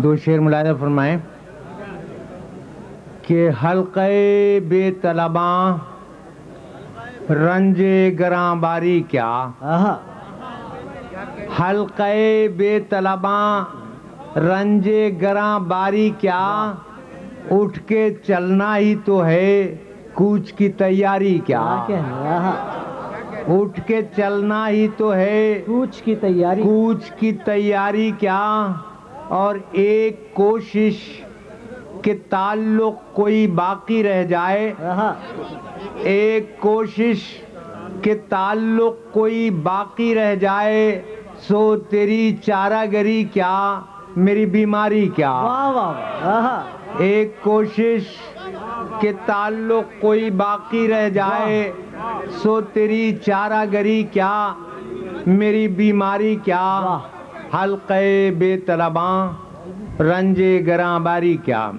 دو شعر ملاحظہ فرمائیں کہ حلقہ بے طلباں رنج گراں باری کیا، حلقہ بے طلباں رنج گراں باری کیا، اٹھ کے چلنا ہی تو ہے کوچ کی تیاری کیا، اٹھ کے چلنا ہی تو ہے کوچ کی تیاری، کوچ کی تیاری کیا، اور ایک کوشش کہ تعلق کوئی باقی رہ جائے، ایک کوشش کہ تعلق کوئی باقی رہ جائے، سو تیری چارہ گری کیا میری بیماری کیا، ایک کوشش کہ تعلق کوئی باقی رہ جائے، سو تیری چارہ گری کیا میری بیماری کیا، حلقہ بے طلباں رنج گراں باری کیا۔